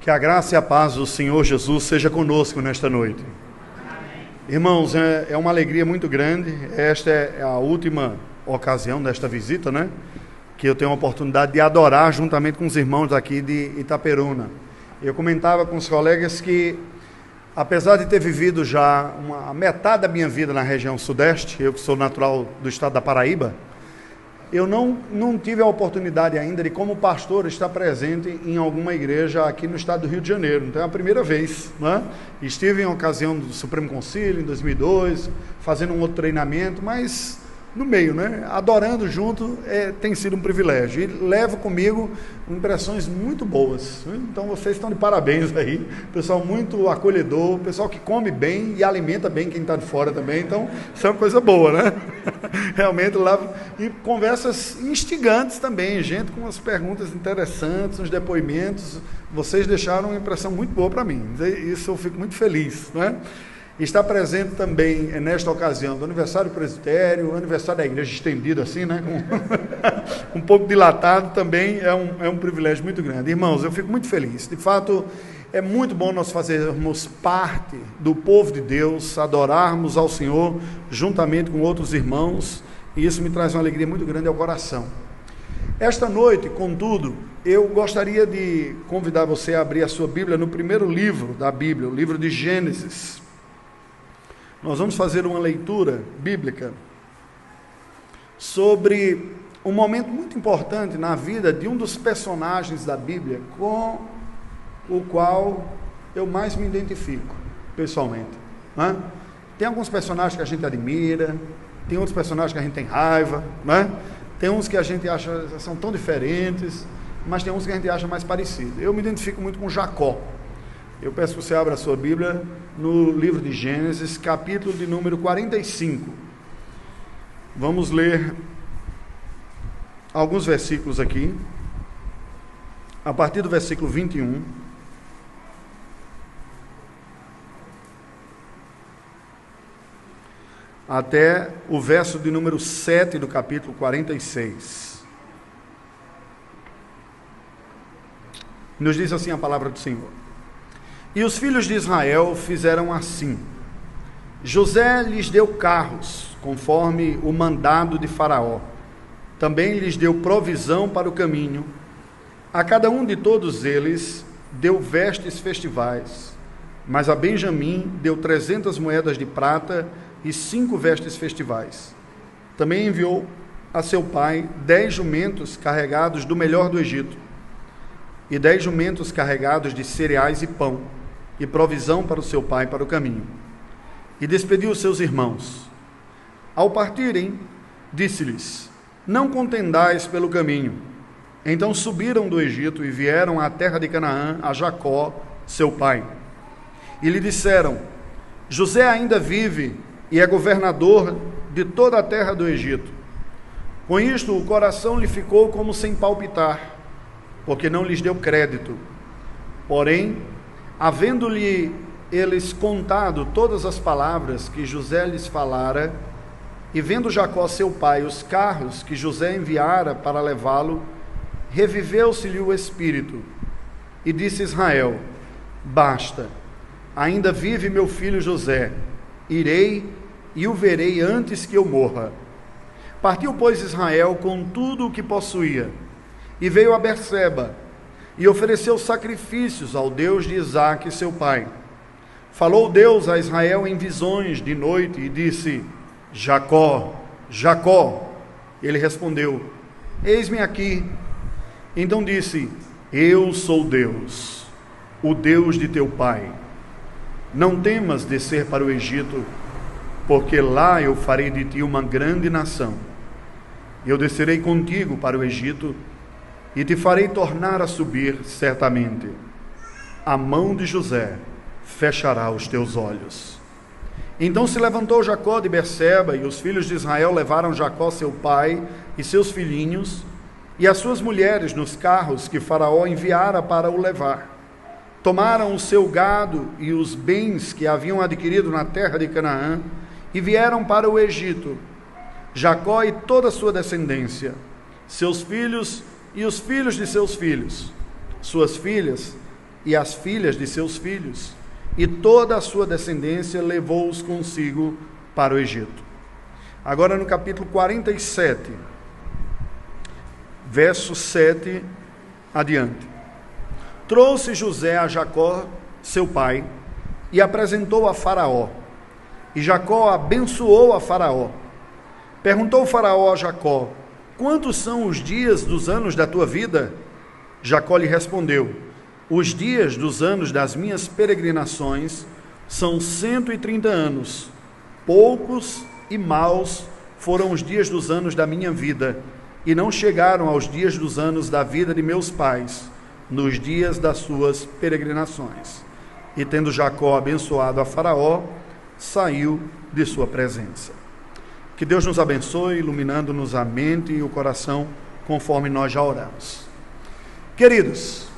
Que a graça e a paz do Senhor Jesus seja conosco nesta noite. Amém. Irmãos, é uma alegria muito grande. Esta é a última ocasião desta visita, né? Que eu tenho a oportunidade de adorar juntamente com os irmãos aqui de Itaperuna. Eu comentava com os colegas que, apesar de ter vivido já a metade da minha vida na região sudeste, eu que sou natural do estado da Paraíba, eu não tive a oportunidade ainda de, como pastor, estar presente em alguma igreja aqui no estado do Rio de Janeiro. Então é a primeira vez, né? Estive em ocasião do Supremo Concílio, em 2002, fazendo um outro treinamento, mas no meio, né? Adorando junto, tem sido um privilégio. E levo comigo impressões muito boas. Então vocês estão de parabéns aí. Pessoal muito acolhedor, pessoal que come bem e alimenta bem quem está de fora também. Então isso é uma coisa boa, né? Realmente lá. E conversas instigantes também, gente com umas perguntas interessantes, uns depoimentos. Vocês deixaram uma impressão muito boa para mim. Isso eu fico muito feliz, né? Está presente também, nesta ocasião, do aniversário do presbitério, aniversário da igreja estendido assim, né? Um pouco dilatado, também é um privilégio muito grande. Irmãos, eu fico muito feliz. De fato, é muito bom nós fazermos parte do povo de Deus, adorarmos ao Senhor juntamente com outros irmãos, e isso me traz uma alegria muito grande ao coração. Esta noite, contudo, eu gostaria de convidar você a abrir a sua Bíblia no primeiro livro da Bíblia, o livro de Gênesis. Nós vamos fazer uma leitura bíblica sobre um momento muito importante na vida de um dos personagens da Bíblia com o qual eu mais me identifico, pessoalmente, né? Tem alguns personagens que a gente admira, tem outros personagens que a gente tem raiva, né? Tem uns que a gente acha são tão diferentes, mas tem uns que a gente acha mais parecidos. Eu me identifico muito com Jacó. Eu peço que você abra a sua Bíblia no livro de Gênesis, capítulo de número 45. Vamos ler alguns versículos aqui, a partir do versículo 21. Até o verso de número 7 do capítulo 46. Nos diz assim a palavra do Senhor. E os filhos de Israel fizeram assim. José lhes deu carros, conforme o mandado de Faraó. Também lhes deu provisão para o caminho. A cada um de todos eles deu vestes festivais. Mas a Benjamim deu 300 moedas de prata e 5 vestes festivais. Também enviou a seu pai 10 jumentos carregados do melhor do Egito, e 10 jumentos carregados de cereais e pão, e provisão para o seu pai para o caminho. E despediu os seus irmãos. Ao partirem, disse-lhes: não contendais pelo caminho. Então subiram do Egito e vieram à terra de Canaã, a Jacó, seu pai. E lhe disseram: José ainda vive e é governador de toda a terra do Egito. Com isto o coração lhe ficou como sem palpitar, porque não lhes deu crédito. Porém, havendo-lhe eles contado todas as palavras que José lhes falara, e vendo Jacó seu pai os carros que José enviara para levá-lo, reviveu-se-lhe o espírito, e disse Israel: basta, ainda vive meu filho José, irei e o verei antes que eu morra. Partiu, pois, Israel com tudo o que possuía, e veio a Berseba, e ofereceu sacrifícios ao Deus de Isaque, seu pai. Falou Deus a Israel em visões de noite e disse: Jacó, Jacó. Ele respondeu: eis-me aqui. Então disse: eu sou Deus, o Deus de teu pai. Não temas descer para o Egito, porque lá eu farei de ti uma grande nação. Eu descerei contigo para o Egito, e te farei tornar a subir certamente. A mão de José fechará os teus olhos. Então se levantou Jacó de Berseba, e os filhos de Israel levaram Jacó seu pai e seus filhinhos, e as suas mulheres nos carros que Faraó enviara para o levar. Tomaram o seu gado e os bens que haviam adquirido na terra de Canaã, e vieram para o Egito, Jacó e toda a sua descendência, seus filhos e os filhos de seus filhos, suas filhas e as filhas de seus filhos, e toda a sua descendência levou-os consigo para o Egito. Agora no capítulo 47, verso 7 adiante. Trouxe José a Jacó, seu pai, e apresentou a Faraó. E Jacó abençoou a Faraó. Perguntou Faraó a Jacó: quantos são os dias dos anos da tua vida? Jacó lhe respondeu: os dias dos anos das minhas peregrinações são 130 anos. Poucos e maus foram os dias dos anos da minha vida, e não chegaram aos dias dos anos da vida de meus pais, nos dias das suas peregrinações. E tendo Jacó abençoado a Faraó, saiu de sua presença. Que Deus nos abençoe, iluminando-nos a mente e o coração, conforme nós já oramos. Queridos,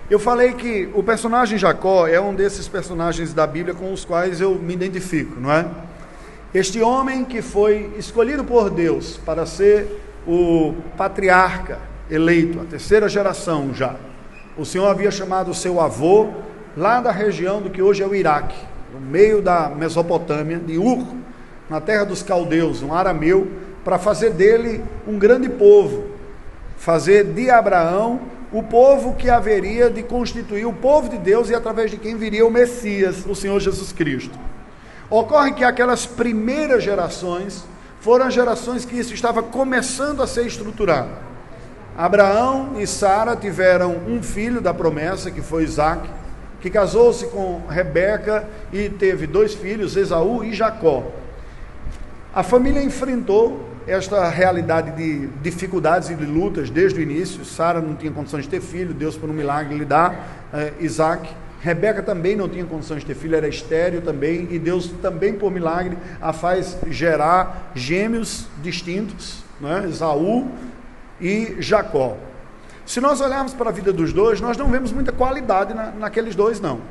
eu falei que o personagem Jacó é um desses personagens da Bíblia com os quais eu me identifico, não é? Este homem que foi escolhido por Deus para ser o patriarca eleito, a terceira geração já. O Senhor havia chamado o seu avô lá da região do que hoje é o Iraque, no meio da Mesopotâmia, de Ur, na terra dos caldeus, um arameu, para fazer dele um grande povo, fazer de Abraão o povo que haveria de constituir o povo de Deus e através de quem viria o Messias, o Senhor Jesus Cristo. Ocorre que aquelas primeiras gerações foram gerações que isso estava começando a ser estruturado. Abraão e Sara tiveram um filho da promessa, que foi Isaque, que casou-se com Rebeca e teve 2 filhos, Esaú e Jacó. A família enfrentou esta realidade de dificuldades e de lutas desde o início. Sara não tinha condições de ter filho, Deus por um milagre lhe dá Isaque. Rebeca também não tinha condições de ter filho, era estéril também, e Deus também por milagre a faz gerar gêmeos distintos, né? Esaú e Jacó. Se nós olharmos para a vida dos dois, nós não vemos muita qualidade naqueles dois, não.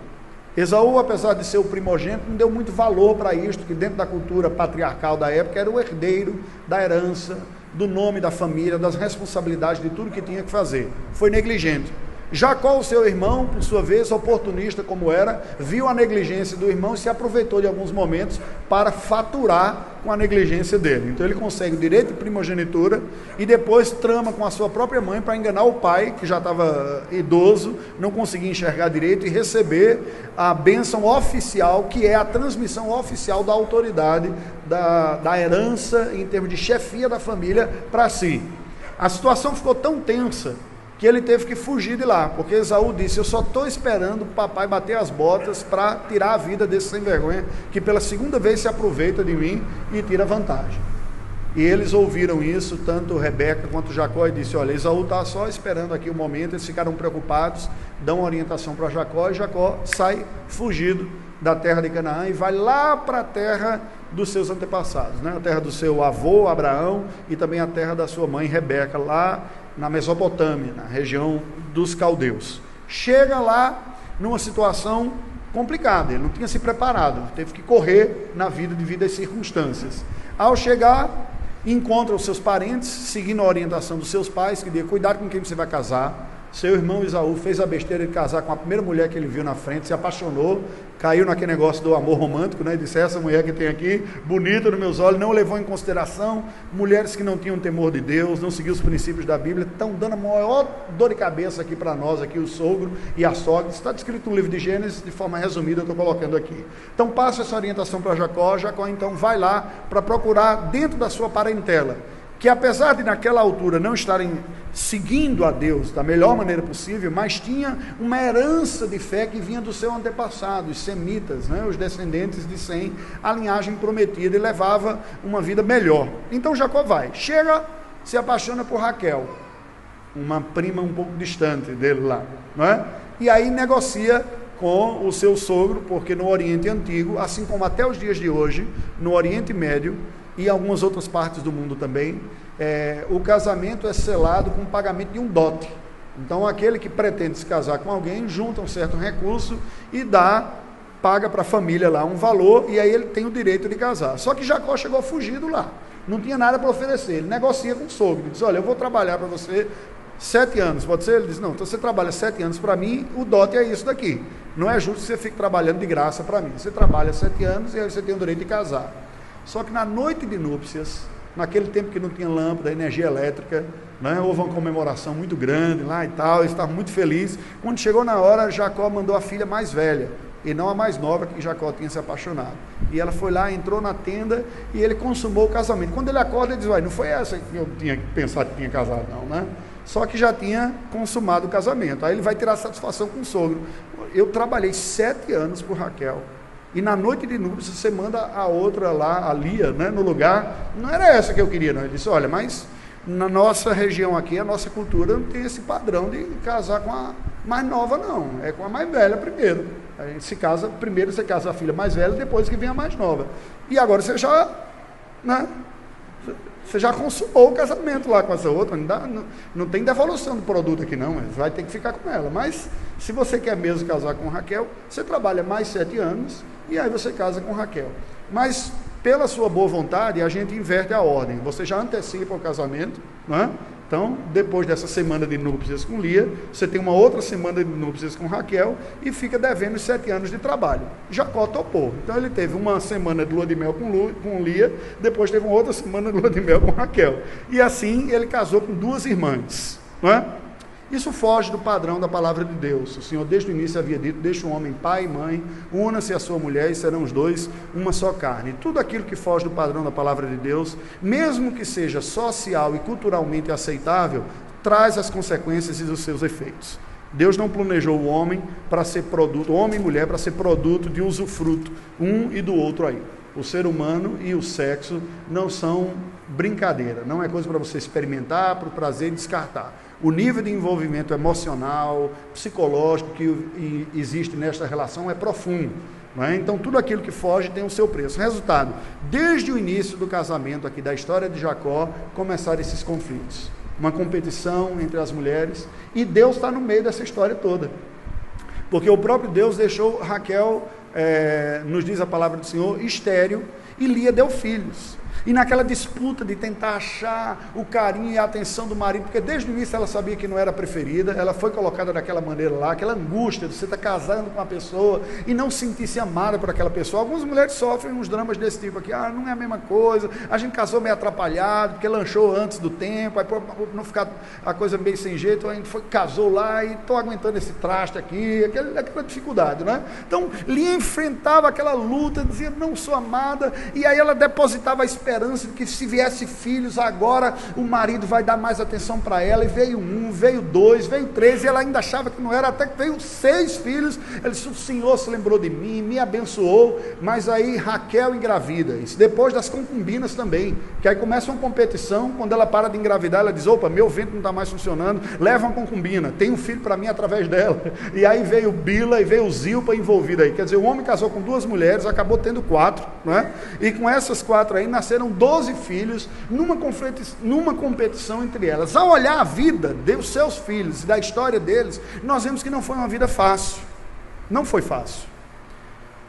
Esaú, apesar de ser o primogênito, não deu muito valor para isto, que dentro da cultura patriarcal da época era o herdeiro da herança, do nome da família, das responsabilidades de tudo que tinha que fazer. Foi negligente. Jacó, o seu irmão, por sua vez, oportunista como era, viu a negligência do irmão e se aproveitou de alguns momentos para faturar com a negligência dele. Então ele consegue o direito de primogenitura e depois trama com a sua própria mãe para enganar o pai, que já estava idoso, não conseguia enxergar direito, e receber a bênção oficial, que é a transmissão oficial da autoridade, da herança, em termos de chefia da família, para si. A situação ficou tão tensa que ele teve que fugir de lá, porque Esaú disse: eu só estou esperando o papai bater as botas para tirar a vida desse sem vergonha, que pela segunda vez se aproveita de mim e tira vantagem. E eles ouviram isso, tanto Rebeca quanto Jacó, e disse: olha, Esaú está só esperando aqui o momento. Eles ficaram preocupados, dão orientação para Jacó, e Jacó sai fugido da terra de Canaã e vai lá para a terra dos seus antepassados, né? A terra do seu avô Abraão e também a terra da sua mãe Rebeca, lá na Mesopotâmia, na região dos caldeus. Chega lá numa situação complicada, ele não tinha se preparado, teve que correr na vida devido às circunstâncias. Ao chegar, encontra os seus parentes, seguindo a orientação dos seus pais, que dizia: cuidado com quem você vai casar. Seu irmão Esaú fez a besteira de casar com a primeira mulher que ele viu na frente, se apaixonou, caiu naquele negócio do amor romântico, né? Disse: essa mulher que tem aqui, bonita nos meus olhos, não levou em consideração mulheres que não tinham temor de Deus, não seguiam os princípios da Bíblia, estão dando a maior dor de cabeça aqui para nós, aqui o sogro e a sogra. Isso está descrito no livro de Gênesis, de forma resumida, eu estou colocando aqui. Então passa essa orientação para Jacó. Jacó então vai lá para procurar dentro da sua parentela, que apesar de naquela altura não estarem seguindo a Deus da melhor maneira possível, mas tinha uma herança de fé que vinha do seu antepassado, os semitas, né, os descendentes de Sem, a linhagem prometida, e levava uma vida melhor. Então Jacó vai, chega, se apaixona por Raquel, uma prima um pouco distante dele lá, não é? E aí negocia com o seu sogro, porque no Oriente Antigo, assim como até os dias de hoje, no Oriente Médio e algumas outras partes do mundo também, o casamento é selado com o pagamento de um dote. Então aquele que pretende se casar com alguém junta um certo recurso e paga para a família lá um valor, e aí ele tem o direito de casar. Só que Jacó chegou fugido lá, não tinha nada para oferecer. Ele negocia com o sogro, diz: olha, eu vou trabalhar para você 7 anos, pode ser? Ele diz, não, então você trabalha 7 anos para mim, o dote é isso daqui. Não é justo que você fique trabalhando de graça para mim. Você trabalha 7 anos e aí você tem o direito de casar. Só que na noite de núpcias, naquele tempo que não tinha lâmpada, energia elétrica, né, houve uma comemoração muito grande lá e tal, eles estavam muito felizes. Quando chegou na hora, Jacó mandou a filha mais velha, e não a mais nova, que Jacó tinha se apaixonado. E ela foi lá, entrou na tenda, e ele consumou o casamento. Quando ele acorda, ele diz, não foi essa que eu tinha pensado que tinha casado não, né? Só que já tinha consumado o casamento. Aí ele vai tirar satisfação com o sogro. Eu trabalhei 7 anos por Raquel, e na noite de núpcias você manda a outra lá, a Lia, né, no lugar. Não era essa que eu queria, não. Ele disse, olha, mas na nossa região aqui, a nossa cultura não tem esse padrão de casar com a mais nova, não. É com a mais velha primeiro. A gente se casa, primeiro você casa a filha mais velha, depois que vem a mais nova. E agora você já, né, você já consumou o casamento lá com essa outra, não tem devolução do produto aqui não, você vai ter que ficar com ela. Mas se você quer mesmo casar com Raquel, você trabalha mais 7 anos e aí você casa com Raquel. Mas pela sua boa vontade, a gente inverte a ordem, você já antecipa o casamento, não é? Então, depois dessa semana de núpcias com Lia, você tem uma outra semana de núpcias com Raquel e fica devendo os 7 anos de trabalho. Jacó topou. Então, ele teve uma semana de lua de mel com Lia, depois teve uma outra semana de lua de mel com Raquel. E assim, ele casou com 2 irmãs. Não é? Isso foge do padrão da palavra de Deus. O Senhor desde o início havia dito, deixa o homem pai e mãe, una-se a sua mulher e serão os dois uma só carne. Tudo aquilo que foge do padrão da palavra de Deus, mesmo que seja social e culturalmente aceitável, traz as consequências e os seus efeitos. Deus não planejou o homem para ser produto, homem e mulher para ser produto de usufruto, um e do outro aí. O ser humano e o sexo não são brincadeira, não é coisa para você experimentar, para o prazer e descartar. O nível de envolvimento emocional, psicológico que existe nesta relação é profundo. Não é? Então, tudo aquilo que foge tem o seu preço. Resultado, desde o início do casamento aqui, da história de Jacó, começaram esses conflitos. Uma competição entre as mulheres, e Deus está no meio dessa história toda. Porque o próprio Deus deixou Raquel, nos diz a palavra do Senhor, estéril, e Lia deu filhos. E naquela disputa de tentar achar o carinho e a atenção do marido, porque desde o início ela sabia que não era a preferida, ela foi colocada daquela maneira lá, aquela angústia de você estar casando com uma pessoa e não sentir-se amada por aquela pessoa. Algumas mulheres sofrem uns dramas desse tipo aqui, não é a mesma coisa, a gente casou meio atrapalhado, porque lanchou antes do tempo, aí para não ficar a coisa meio sem jeito, a gente casou lá e estou aguentando esse traste aqui, aquela dificuldade, né? Então, Lia enfrentava aquela luta, dizia, não sou amada, e aí ela depositava a esperança de que se viesse filhos, agora o marido vai dar mais atenção para ela, e veio 1, veio 2, veio 3, e ela ainda achava que não era, até que veio 6 filhos, ela disse, o Senhor se lembrou de mim, me abençoou, mas aí Raquel engravida, isso depois das concubinas também, que aí começa uma competição, quando ela para de engravidar, ela diz, opa, meu ventre não está mais funcionando, leva uma concubina, tem um filho para mim através dela, e aí veio Bila e veio Zilpa envolvida aí, quer dizer, o homem casou com 2 mulheres, acabou tendo 4, não é? E com essas 4 aí, nasceram 12 filhos, numa competição entre elas. Ao olhar a vida dos seus filhos e da história deles, nós vemos que não foi uma vida fácil. Não foi fácil.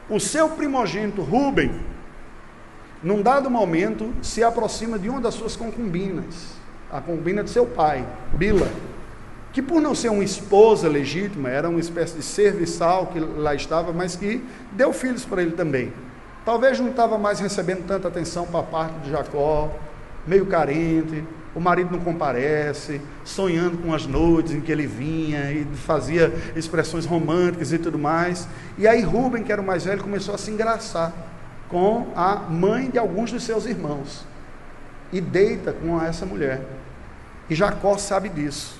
O seu primogênito, Rúben, num dado momento, se aproxima de uma das suas concubinas, a concubina de seu pai, Bila, que por não ser uma esposa legítima, era uma espécie de serviçal que lá estava, mas que deu filhos para ele também. Talvez não estava mais recebendo tanta atenção para a parte de Jacó, meio carente, o marido não comparece, sonhando com as noites em que ele vinha e fazia expressões românticas e tudo mais. E aí Rúben, que era o mais velho, começou a se engraçar com a mãe de alguns dos seus irmãos e deita com essa mulher. E Jacó sabe disso.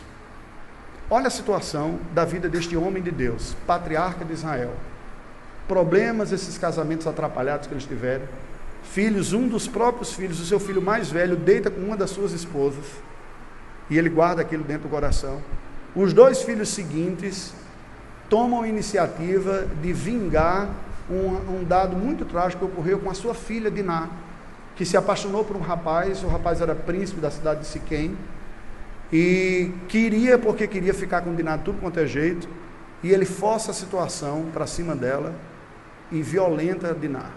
Olha a situação da vida deste homem de Deus, patriarca de Israel. Problemas, esses casamentos atrapalhados que eles tiveram, filhos, um dos próprios filhos, o seu filho mais velho, deita com uma das suas esposas, e ele guarda aquilo dentro do coração. Os 2 filhos seguintes tomam a iniciativa de vingar um dado muito trágico que ocorreu com a sua filha Diná, que se apaixonou por um rapaz, o rapaz era príncipe da cidade de Siquém, e porque queria ficar com Diná de tudo quanto é jeito, e ele força a situação para cima dela, e violenta Diná.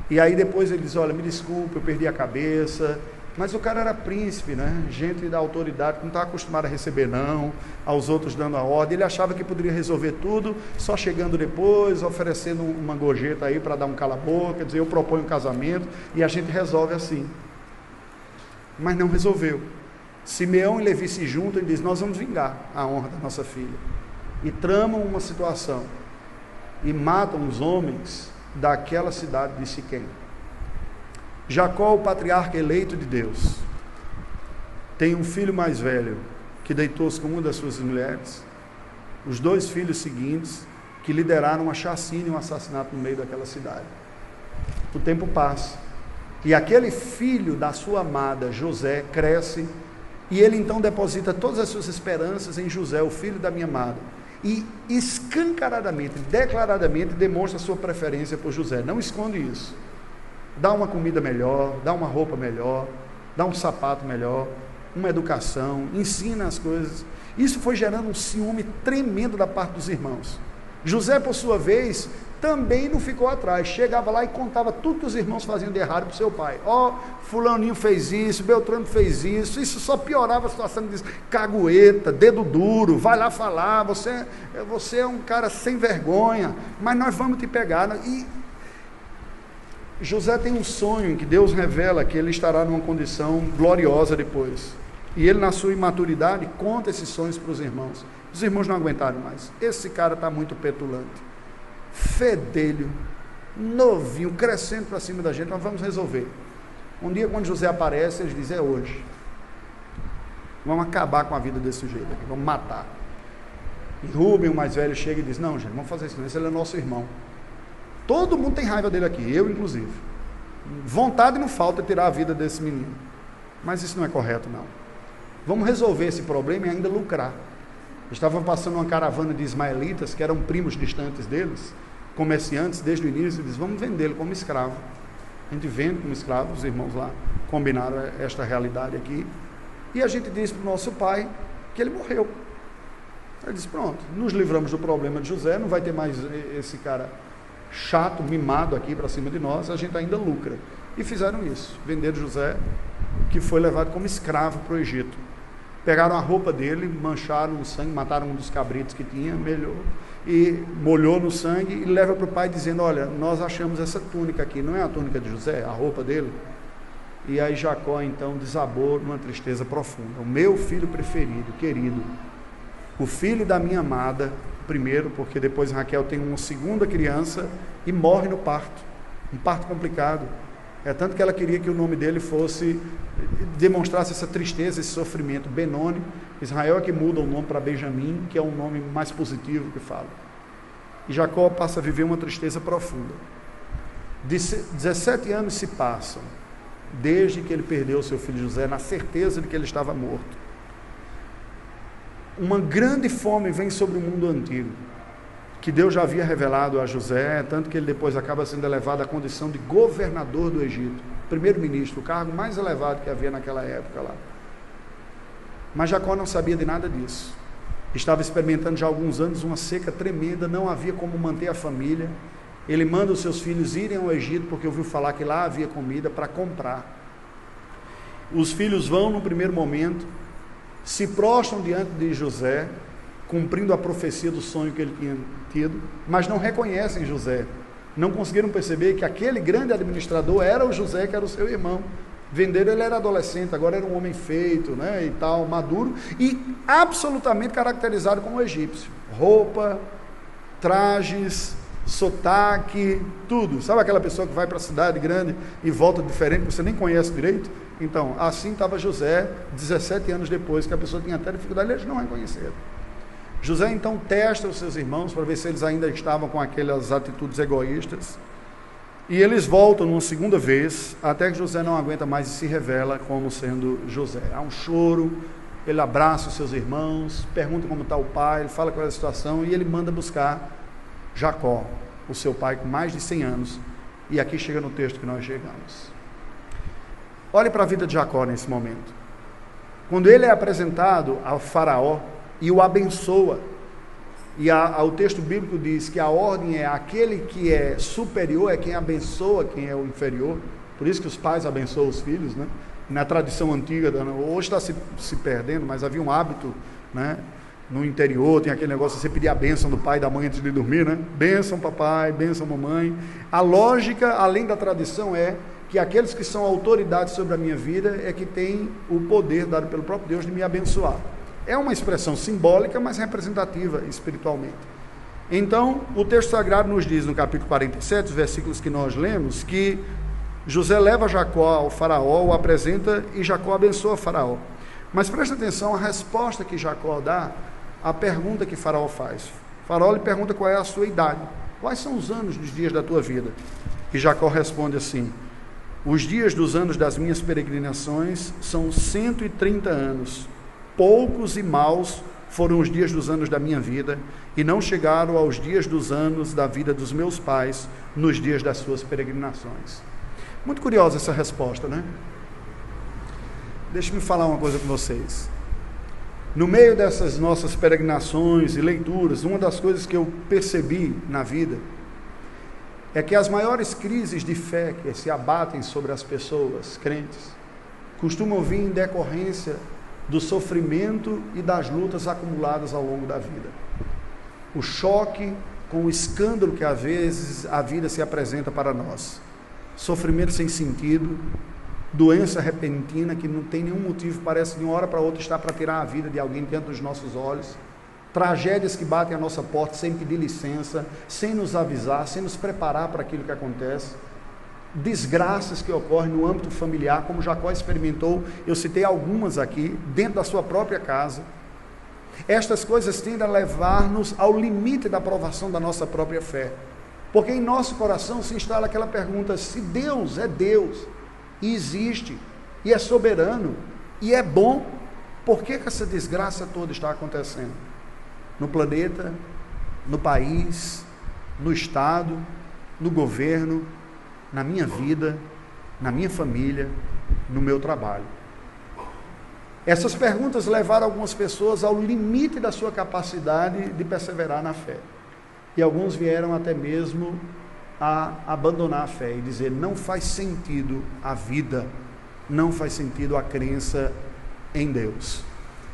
E aí depois ele diz, olha, me desculpe, eu perdi a cabeça, Mas o cara era príncipe, né? Gente da autoridade que não estava acostumada a receber não, aos outros dando a ordem. Ele achava que poderia resolver tudo, só chegando depois, oferecendo uma gorjeta aí para dar um cala-boca, dizer, eu proponho um casamento, e a gente resolve assim. Mas não resolveu. Simeão e Levi se juntam e dizem, nós vamos vingar a honra da nossa filha. E tramam uma situação. E matam os homens daquela cidade de Siquém. Jacó, o patriarca eleito de Deus, tem um filho mais velho que deitou-se com uma das suas mulheres, os 2 filhos seguintes que lideraram a chacina e um assassinato no meio daquela cidade. O tempo passa e aquele filho da sua amada José cresce e ele então deposita todas as suas esperanças em José, o filho da minha amada, e escancaradamente, declaradamente demonstra a sua preferência por José, não esconde isso. Dá uma comida melhor, dá uma roupa melhor, dá um sapato melhor, uma educação, ensina as coisas. Isso foi gerando um ciúme tremendo da parte dos irmãos. José, por sua vez, também não ficou atrás, chegava lá e contava tudo que os irmãos faziam de errado para o seu pai. Fulaninho fez isso, Beltrano fez isso só piorava a situação, diz, cagueta, dedo duro, vai lá falar, você é um cara sem vergonha, mas nós vamos te pegar. E José tem um sonho em que Deus revela que ele estará numa condição gloriosa depois. E ele, na sua imaturidade, conta esses sonhos para os irmãos. Os irmãos não aguentaram mais. Esse cara está muito petulante, fedelho, novinho, crescendo para cima da gente, nós vamos resolver. Um dia, quando José aparece, eles dizem, é hoje. Vamos acabar com a vida desse sujeito aqui, vamos matar. E Rubem, o mais velho, chega e diz, não, gente, vamos fazer isso não, esse ele é nosso irmão. Todo mundo tem raiva dele aqui, eu inclusive. Vontade não falta de tirar a vida desse menino. Mas isso não é correto, não. Vamos resolver esse problema e ainda lucrar. Estavam passando uma caravana de ismaelitas, que eram primos distantes deles, comerciantes desde o início, e diz, vamos vendê-lo como escravo. A gente vende como escravo, os irmãos lá combinaram esta realidade aqui. E a gente diz para o nosso pai que ele morreu. Ele diz, pronto, nos livramos do problema de José, não vai ter mais esse cara chato, mimado aqui para cima de nós, a gente ainda lucra. E fizeram isso, venderam José, que foi levado como escravo para o Egito. Pegaram a roupa dele, mancharam o sangue, mataram um dos cabritos que tinha, molhou no sangue e leva para o pai dizendo, olha, nós achamos essa túnica aqui, não é a túnica de José, a roupa dele. E aí Jacó então desabou numa tristeza profunda. O meu filho preferido, querido, o filho da minha amada, primeiro, porque depois Raquel tem uma segunda criança e morre no parto, um parto complicado. É tanto que ela queria que o nome dele demonstrasse essa tristeza, esse sofrimento. Benoni, Israel é que muda o nome para Benjamim, que é um nome mais positivo que fala. E Jacó passa a viver uma tristeza profunda. 17 anos se passam, desde que ele perdeu o seu filho José, na certeza de que ele estava morto. Uma grande fome vem sobre o mundo antigo, que Deus já havia revelado a José, tanto que ele depois acaba sendo elevado à condição de governador do Egito, primeiro-ministro, o cargo mais elevado que havia naquela época lá. Mas Jacó não sabia de nada disso. Estava experimentando já há alguns anos uma seca tremenda, não havia como manter a família. Ele manda os seus filhos irem ao Egito, porque ouviu falar que lá havia comida para comprar. Os filhos vão no primeiro momento, se prostram diante de José, cumprindo a profecia do sonho que ele tinha tido, mas não reconhecem José, não conseguiram perceber que aquele grande administrador era o José, que era o seu irmão. Venderam, ele era adolescente, agora era um homem feito, né, e tal, maduro, e absolutamente caracterizado como egípcio. Roupa, trajes, sotaque, tudo. Sabe aquela pessoa que vai para a cidade grande e volta diferente, que você nem conhece direito? Então, assim estava José, 17 anos depois, que a pessoa tinha até dificuldade, eles não reconheceram. José então testa os seus irmãos para ver se eles ainda estavam com aquelas atitudes egoístas, e eles voltam uma segunda vez, até que José não aguenta mais e se revela como sendo José. Há um choro, ele abraça os seus irmãos, pergunta como está o pai, ele fala qual é a situação, e ele manda buscar Jacó, o seu pai, com mais de 100 anos, e aqui chega no texto que nós chegamos. Olhe para a vida de Jacó nesse momento. Quando ele é apresentado ao faraó e o abençoa, e o texto bíblico diz que a ordem é aquele que é superior, é quem abençoa quem é o inferior, por isso que os pais abençoam os filhos, né? na tradição antiga, hoje está se perdendo, mas havia um hábito, né? No interior tem aquele negócio de você pedir a bênção do pai e da mãe antes de dormir, né? Bênção papai, bênção mamãe. A lógica, além da tradição, é que aqueles que são autoridades sobre a minha vida é que têm o poder dado pelo próprio Deus de me abençoar. É uma expressão simbólica, mas representativa espiritualmente. Então, o texto sagrado nos diz, no capítulo 47, os versículos que nós lemos, que José leva Jacó ao faraó, o apresenta e Jacó abençoa faraó. Mas presta atenção à resposta que Jacó dá à pergunta que faraó faz. Faraó lhe pergunta qual é a sua idade, quais são os anos dos dias da tua vida? E Jacó responde assim: os dias dos anos das minhas peregrinações são 130 anos, poucos e maus foram os dias dos anos da minha vida, e não chegaram aos dias dos anos da vida dos meus pais, nos dias das suas peregrinações. Muito curiosa essa resposta, né? Deixa-me falar uma coisa com vocês. No meio dessas nossas peregrinações e leituras, uma das coisas que eu percebi na vida é que as maiores crises de fé que se abatem sobre as pessoas crentes costumam vir em decorrência do sofrimento e das lutas acumuladas ao longo da vida. O choque com o escândalo que às vezes a vida se apresenta para nós. Sofrimento sem sentido, doença repentina que não tem nenhum motivo, parece de uma hora para outra estar para tirar a vida de alguém diante dos nossos olhos. Tragédias que batem à nossa porta sem pedir licença, sem nos avisar, sem nos preparar para aquilo que acontece. Desgraças que ocorrem no âmbito familiar, como Jacó experimentou, eu citei algumas aqui, dentro da sua própria casa. Estas coisas tendem a levar-nos ao limite da provação da nossa própria fé, porque em nosso coração se instala aquela pergunta: se Deus é Deus, e existe, e é soberano, e é bom, por que essa desgraça toda está acontecendo? No planeta, no país, no estado, no governo, na minha vida, na minha família, no meu trabalho. Essas perguntas levaram algumas pessoas ao limite da sua capacidade de perseverar na fé. E alguns vieram até mesmo a abandonar a fé e dizer: não faz sentido a vida, não faz sentido a crença em Deus.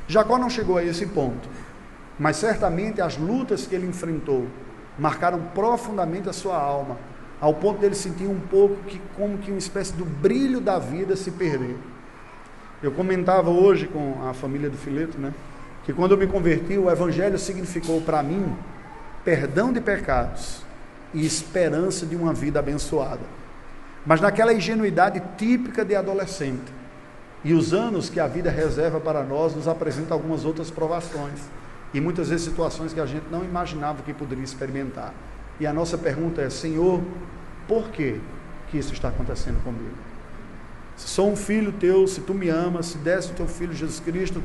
Jacó não chegou a esse ponto, mas certamente as lutas que ele enfrentou marcaram profundamente a sua alma, ao ponto dele sentir um pouco como que uma espécie do brilho da vida se perder. Eu comentava hoje com a família do Fileto, né, que quando eu me converti, o evangelho significou para mim perdão de pecados e esperança de uma vida abençoada, mas naquela ingenuidade típica de adolescente. E os anos que a vida reserva para nós nos apresentam algumas outras provações, e muitas vezes situações que a gente não imaginava que poderia experimentar. E a nossa pergunta é: Senhor, por que isso está acontecendo comigo? Se sou um filho teu, se tu me amas, se desse o teu filho Jesus Cristo,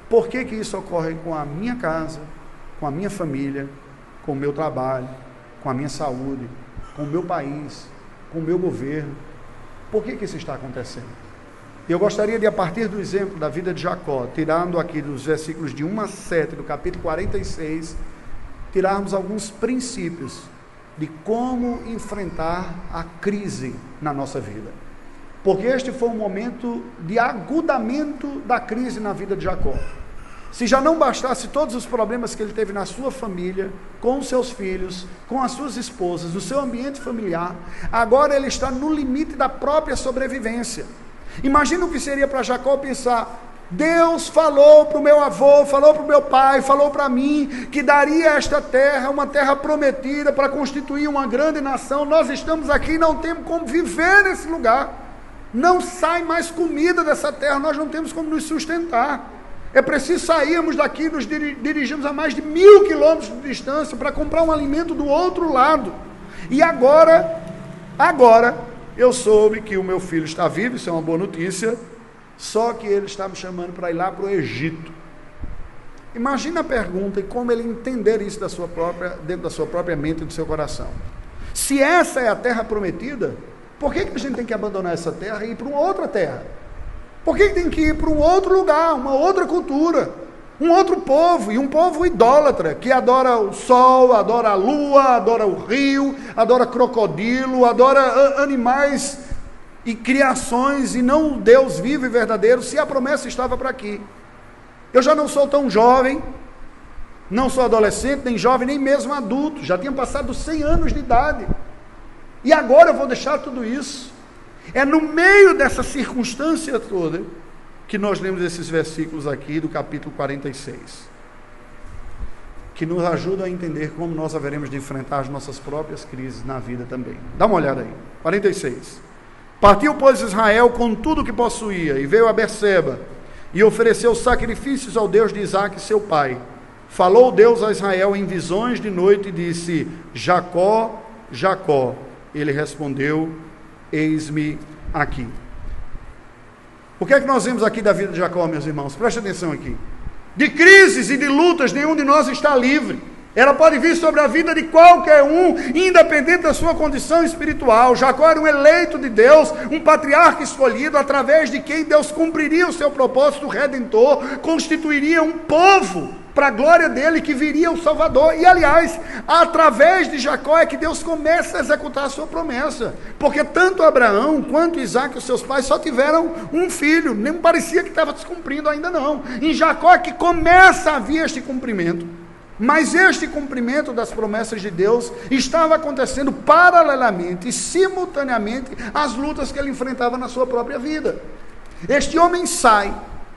por que isso ocorre com a minha casa, com a minha família, com o meu trabalho, com a minha saúde, com o meu país, com o meu governo? Por que isso está acontecendo? E eu gostaria de, a partir do exemplo da vida de Jacó, tirando aqui dos versículos de 1 a 7, do capítulo 46, tirarmos alguns princípios de como enfrentar a crise na nossa vida. Porque este foi um momento de agudamento da crise na vida de Jacó. Se já não bastasse todos os problemas que ele teve na sua família, com os seus filhos, com as suas esposas, no seu ambiente familiar, agora ele está no limite da própria sobrevivência. Imagina o que seria para Jacó pensar: Deus falou para o meu avô, falou para o meu pai, falou para mim que daria esta terra, uma terra prometida para constituir uma grande nação. Nós estamos aqui e não temos como viver nesse lugar. Não sai mais comida dessa terra, nós não temos como nos sustentar. É preciso sairmos daqui, nos dirigimos a mais de 1000 quilômetros de distância para comprar um alimento do outro lado. E agora eu soube que o meu filho está vivo, isso é uma boa notícia, só que ele está me chamando para ir lá para o Egito. Imagina a pergunta e como ele entender isso dentro da sua própria mente e do seu coração. Se essa é a terra prometida, por que a gente tem que abandonar essa terra e ir para uma outra terra? Por que tem que ir para um outro lugar, uma outra cultura, um outro povo, e um povo idólatra, que adora o sol, adora a lua, adora o rio, adora crocodilo, adora animais e criações, e não o Deus vivo e verdadeiro, se a promessa estava para aqui? Eu já não sou tão jovem, não sou adolescente, nem jovem, nem mesmo adulto, já tinha passado 100 anos de idade, e agora eu vou deixar tudo isso? É no meio dessa circunstância toda que nós lemos esses versículos aqui do capítulo 46, que nos ajudam a entender como nós haveremos de enfrentar as nossas próprias crises na vida também. Dá uma olhada aí, 46. Partiu, pois, Israel com tudo o que possuía, e veio a Berseba, e ofereceu sacrifícios ao Deus de Isaque, seu pai. Falou Deus a Israel em visões de noite, e disse: Jacó, Jacó. Ele respondeu: eis-me aqui. O que é que nós vemos aqui da vida de Jacó, meus irmãos? Preste atenção aqui. De crises e de lutas, nenhum de nós está livre. Ela pode vir sobre a vida de qualquer um, independente da sua condição espiritual. Jacó era um eleito de Deus, um patriarca escolhido, através de quem Deus cumpriria o seu propósito redentor, constituiria um povo para a glória dele, que viria o Salvador. E aliás, através de Jacó é que Deus começa a executar a sua promessa, porque tanto Abraão quanto Isaque, os seus pais, só tiveram um filho, nem parecia que estava se cumprindo ainda não. Em Jacó é que começa a vir este cumprimento. Mas este cumprimento das promessas de Deus estava acontecendo paralelamente e simultaneamente às lutas que ele enfrentava na sua própria vida. Este homem sai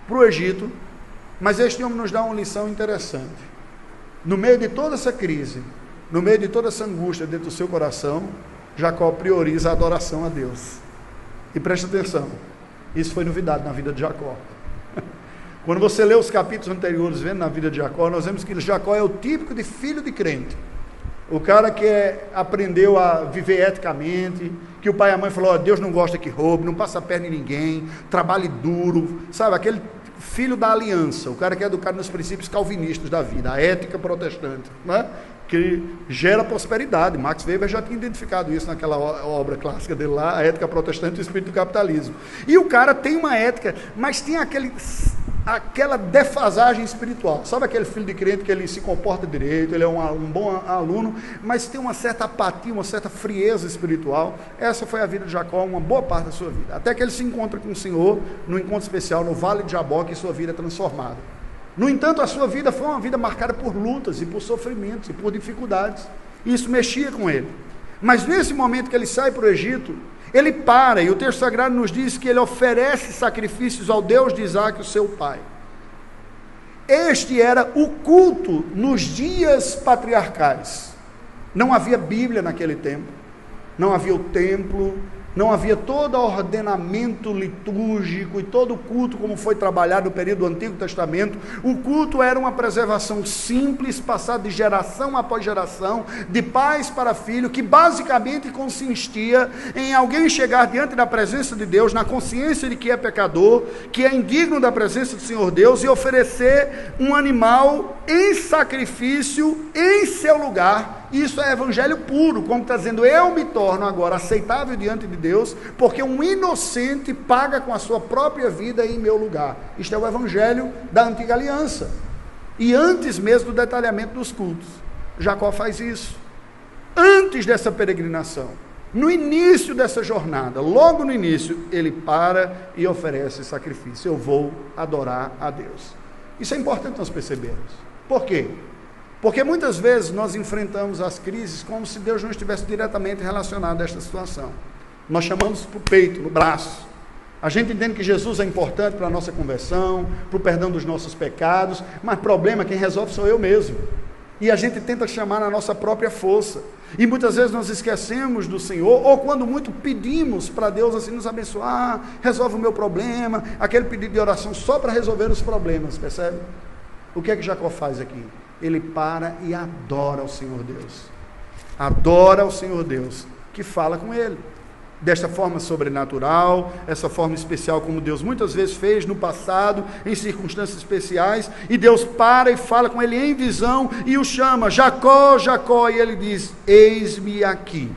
para o Egito, mas este homem nos dá uma lição interessante. No meio de toda essa crise, no meio de toda essa angústia dentro do seu coração, Jacó prioriza a adoração a Deus. E preste atenção, isso foi novidade na vida de Jacó. Quando você lê os capítulos anteriores, vendo na vida de Jacó, nós vemos que Jacó é o típico de filho de crente. O cara que aprendeu a viver eticamente, que o pai e a mãe falaram: Deus não gosta que roube, não passa a perna em ninguém, trabalhe duro, sabe? Aquele filho da aliança, o cara que é educado nos princípios calvinistas da vida, a ética protestante, né? Que gera prosperidade. Max Weber já tinha identificado isso naquela obra clássica dele lá, A Ética Protestante e o Espírito do Capitalismo. E o cara tem uma ética, mas tem aquela defasagem espiritual. Sabe aquele filho de crente que ele se comporta direito, ele é um bom aluno, mas tem uma certa apatia, uma certa frieza espiritual? Essa foi a vida de Jacó, uma boa parte da sua vida, até que ele se encontra com o Senhor, num encontro especial no Vale de Jaboque, e sua vida é transformada. No entanto, a sua vida foi uma vida marcada por lutas e por sofrimentos e por dificuldades, e isso mexia com ele. Mas nesse momento que ele sai para o Egito, ele para, e o texto sagrado nos diz que ele oferece sacrifícios ao Deus de Isaque, o seu pai. Este era o culto nos dias patriarcais. Não havia Bíblia naquele tempo, não havia o templo, não havia todo o ordenamento litúrgico e todo o culto como foi trabalhado no período do Antigo Testamento. O culto era uma preservação simples, passada de geração após geração, de pais para filho, que basicamente consistia em alguém chegar diante da presença de Deus, na consciência de que é pecador, que é indigno da presença do Senhor Deus, e oferecer um animal em sacrifício em seu lugar. Isso é evangelho puro, como está dizendo: eu me torno agora aceitável diante de Deus, porque um inocente paga com a sua própria vida em meu lugar. Isto é o evangelho da antiga aliança. E antes mesmo do detalhamento dos cultos, Jacó faz isso. Antes dessa peregrinação, no início dessa jornada, logo no início, ele para e oferece sacrifício. Eu vou adorar a Deus. Isso é importante nós percebermos. Por quê? Porque muitas vezes nós enfrentamos as crises como se Deus não estivesse diretamente relacionado a esta situação. Nós chamamos para o peito, no braço. A gente entende que Jesus é importante para a nossa conversão, para o perdão dos nossos pecados, mas o problema, quem resolve sou eu mesmo. E a gente tenta chamar na nossa própria força. E muitas vezes nós esquecemos do Senhor, ou quando muito pedimos para Deus assim nos abençoar, resolve o meu problema, aquele pedido de oração só para resolver os problemas, percebe? O que é que Jacó faz aqui? Ele para e adora ao Senhor Deus. Adora ao Senhor Deus, que fala com ele. Desta forma sobrenatural, essa forma especial como Deus muitas vezes fez no passado, em circunstâncias especiais, e Deus para e fala com ele em visão, e o chama: Jacó, Jacó, e ele diz: eis-me aqui.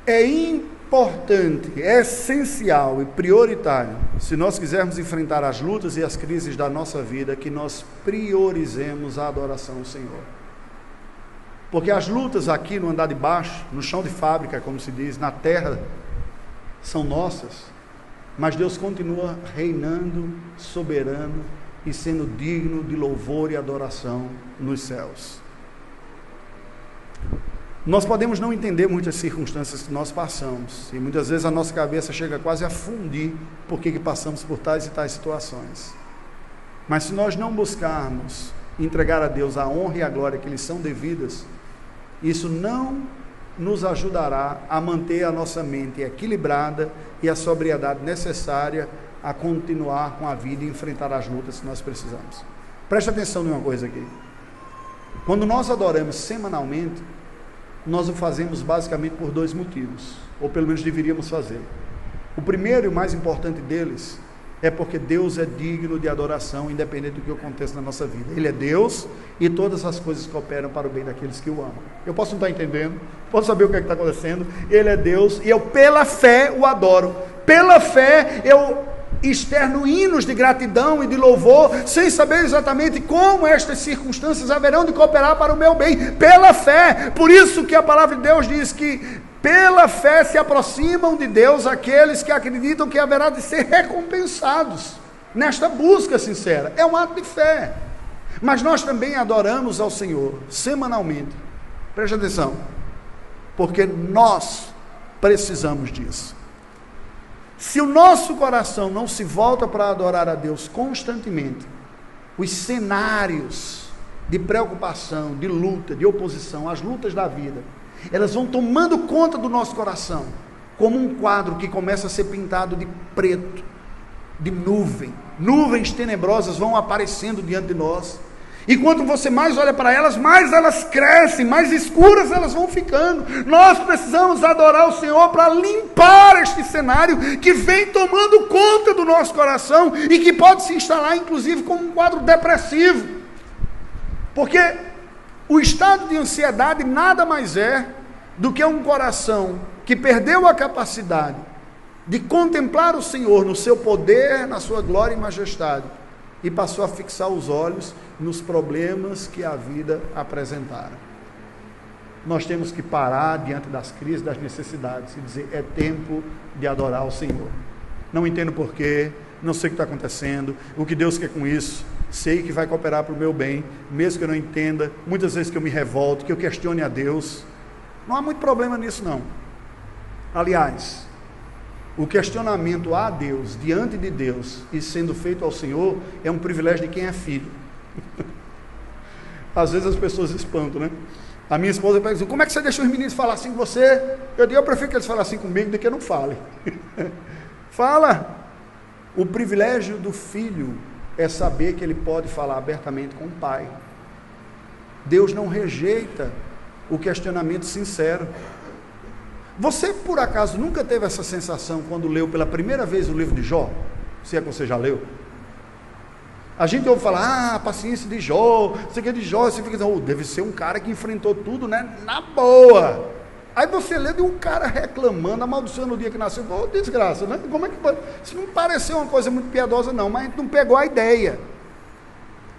É importante, é essencial e prioritário, se nós quisermos enfrentar as lutas e as crises da nossa vida, que nós priorizemos a adoração ao Senhor. Porque as lutas aqui no andar de baixo, no chão de fábrica, como se diz, na terra, são nossas, mas Deus continua reinando, soberano e sendo digno de louvor e adoração nos céus. Nós podemos não entender muitas circunstâncias que nós passamos, e muitas vezes a nossa cabeça chega quase a fundir porque que passamos por tais e tais situações. Mas se nós não buscarmos entregar a Deus a honra e a glória que lhes são devidas, isso não nos ajudará a manter a nossa mente equilibrada e a sobriedade necessária a continuar com a vida e enfrentar as lutas que nós precisamos. Preste atenção em uma coisa aqui. Quando nós adoramos semanalmente, nós o fazemos basicamente por dois motivos, ou pelo menos deveríamos fazer. O primeiro e o mais importante deles é porque Deus é digno de adoração, independente do que aconteça na nossa vida. Ele é Deus e todas as coisas cooperam para o bem daqueles que o amam. Eu posso não estar entendendo, posso saber o que está acontecendo. Ele é Deus e eu pela fé o adoro. Pela fé eu externo hinos de gratidão e de louvor, sem saber exatamente como estas circunstâncias haverão de cooperar para o meu bem. Pela fé. Por isso que a palavra de Deus diz que pela fé se aproximam de Deus aqueles que acreditam que haverá de ser recompensados nesta busca sincera. É um ato de fé. Mas nós também adoramos ao Senhor semanalmente. Preste atenção, porque nós precisamos disso. Se o nosso coração não se volta para adorar a Deus constantemente, os cenários de preocupação, de luta, de oposição, as lutas da vida, elas vão tomando conta do nosso coração, como um quadro que começa a ser pintado de preto, de nuvens tenebrosas vão aparecendo diante de nós, e quanto você mais olha para elas, mais elas crescem, mais escuras elas vão ficando. Nós precisamos adorar o Senhor para limpar este cenário que vem tomando conta do nosso coração, e que pode se instalar inclusive como um quadro depressivo, porque o estado de ansiedade nada mais é do que um coração que perdeu a capacidade de contemplar o Senhor no seu poder, na sua glória e majestade, e passou a fixar os olhos nos problemas que a vida apresentaram. Nós temos que parar diante das crises, das necessidades, e dizer: é tempo de adorar o Senhor. Não entendo porquê, não sei o que está acontecendo, o que Deus quer com isso, sei que vai cooperar para o meu bem, mesmo que eu não entenda, muitas vezes que eu me revolto, que eu questione a Deus, não há muito problema nisso não. Aliás, o questionamento a Deus, diante de Deus, e sendo feito ao Senhor, é um privilégio de quem é filho. Às vezes as pessoas espantam, né? A minha esposa pergunta: como é que você deixa os meninos falar assim com você? Eu digo: eu prefiro que eles falem assim comigo do que não falem. Fala! O privilégio do filho é saber que ele pode falar abertamente com o pai. Deus não rejeita o questionamento sincero. Você, por acaso, nunca teve essa sensação quando leu pela primeira vez o livro de Jó? Se é que você já leu. A gente ouve falar: a paciência de Jó, você quer de Jó, você fica dizendo: deve ser um cara que enfrentou tudo, né, na boa. Aí você lê de um cara reclamando, amaldiçoando o dia que nasceu. Desgraça, né? Como é que pode? Isso não pareceu uma coisa muito piedosa não, mas a gente não pegou a ideia.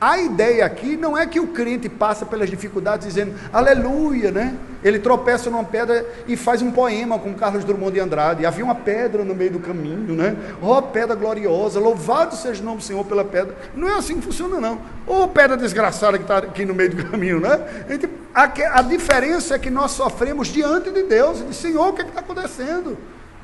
A ideia aqui não é que o crente passa pelas dificuldades dizendo aleluia, né? Ele tropeça numa pedra e faz um poema com Carlos Drummond de Andrade. Havia uma pedra no meio do caminho, né? Oh, pedra gloriosa, louvado seja o nome do Senhor pela pedra. Não é assim que funciona não. Oh, pedra desgraçada que está aqui no meio do caminho, né? A diferença é que nós sofremos diante de Deus. E diz: Senhor, o que está acontecendo?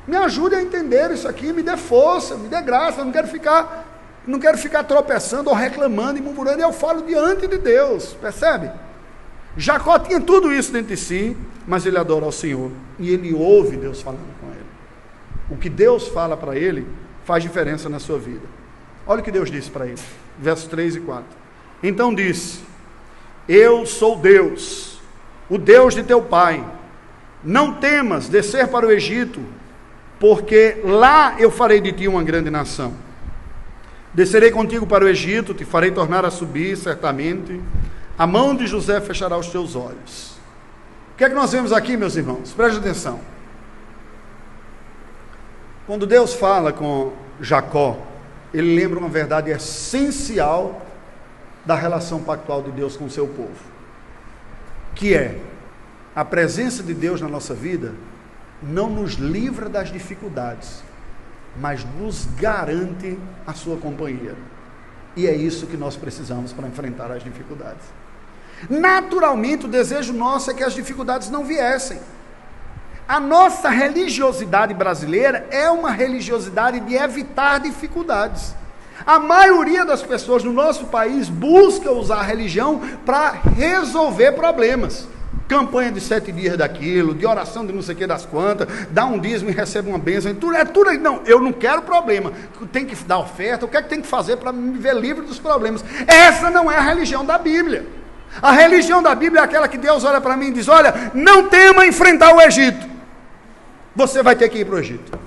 Me ajude a entender isso aqui, me dê força, me dê graça. Eu não quero ficar tropeçando ou reclamando e murmurando. Eu falo diante de Deus, percebe? Jacó tinha tudo isso dentro de si, mas ele adora ao Senhor, e ele ouve Deus falando com ele. O que Deus fala para ele faz diferença na sua vida. Olha o que Deus disse para ele, versos 3 e 4. Então disse: eu sou Deus, o Deus de teu pai. Não temas descer para o Egito, porque lá eu farei de ti uma grande nação. Descerei contigo para o Egito, te farei tornar a subir, certamente. A mão de José fechará os teus olhos. O que é que nós vemos aqui, meus irmãos? Preste atenção. Quando Deus fala com Jacó, ele lembra uma verdade essencial da relação pactual de Deus com o seu povo, que é: A presença de Deus na nossa vida não nos livra das dificuldades, mas nos garante a sua companhia. E é isso que nós precisamos para enfrentar as dificuldades. Naturalmente, o desejo nosso é que as dificuldades não viessem. A nossa religiosidade brasileira é uma religiosidade de evitar dificuldades. A maioria das pessoas no nosso país busca usar a religião para resolver problemas. Campanha de 7 dias daquilo, de oração de não sei o que das quantas, dá um dízimo e recebe uma bênção, tudo aí. Não, eu não quero problema, tem que dar oferta, o que é que tem que fazer para me ver livre dos problemas? Essa não é a religião da Bíblia. A religião da Bíblia é aquela que Deus olha para mim e diz: olha, não tema enfrentar o Egito, você vai ter que ir para o Egito.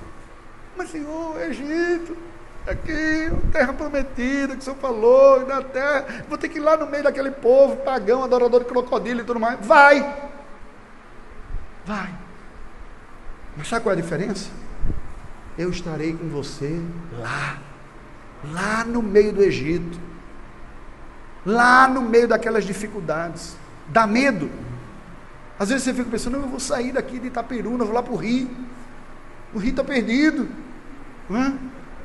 Mas Senhor, o Egito, aqui, terra prometida, que o Senhor falou, na terra, vou ter que ir lá no meio daquele povo, pagão, adorador de crocodilo e tudo mais. Vai! Mas sabe qual é a diferença? Eu estarei com você lá no meio do Egito, lá no meio daquelas dificuldades. Dá medo. Às vezes você fica pensando: não, eu vou sair daqui de Itaperuna, vou lá para o Rio está perdido, não é?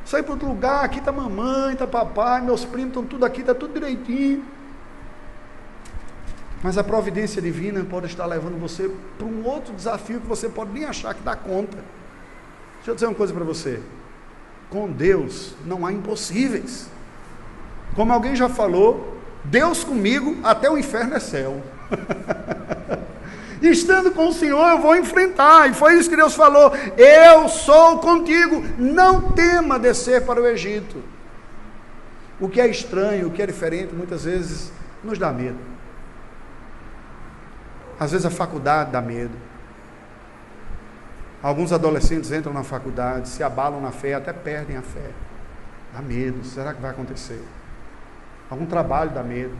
Sair para outro lugar, aqui está mamãe, está papai, meus primos estão tudo aqui, está tudo direitinho. Mas a providência divina pode estar levando você para um outro desafio que você pode nem achar que dá conta. Deixa eu dizer uma coisa para você: com Deus não há impossíveis. Como alguém já falou, Deus comigo, até o inferno é céu. Estando com o Senhor eu vou enfrentar, e foi isso que Deus falou: eu sou contigo, não tema descer para o Egito. O que é estranho, o que é diferente, muitas vezes nos dá medo. Às vezes a faculdade dá medo. Alguns adolescentes entram na faculdade, se abalam na fé, até perdem a fé. Dá medo, será que vai acontecer? Algum trabalho dá medo.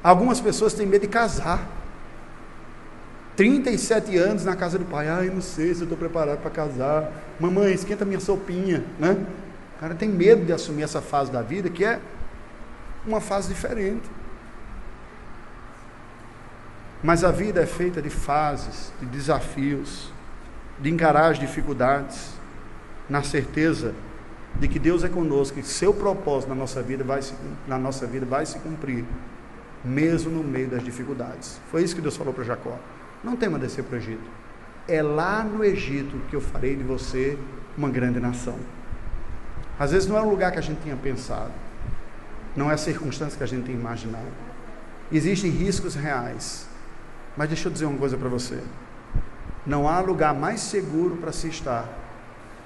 Algumas pessoas têm medo de casar. 37 anos na casa do pai: ai, não sei se eu estou preparado para casar. Mamãe, esquenta minha sopinha, né? O cara tem medo de assumir essa fase da vida, que é uma fase diferente. Mas a vida é feita de fases, de desafios, de encarar as dificuldades, na certeza de que Deus é conosco, que seu propósito na nossa vida vai se cumprir, mesmo no meio das dificuldades. Foi isso que Deus falou para Jacó: não tema descer para o Egito, é lá no Egito que eu farei de você uma grande nação. Às vezes não é um lugar que a gente tinha pensado, não é a circunstância que a gente tem imaginado, existem riscos reais, mas deixa eu dizer uma coisa para você: não há lugar mais seguro para se estar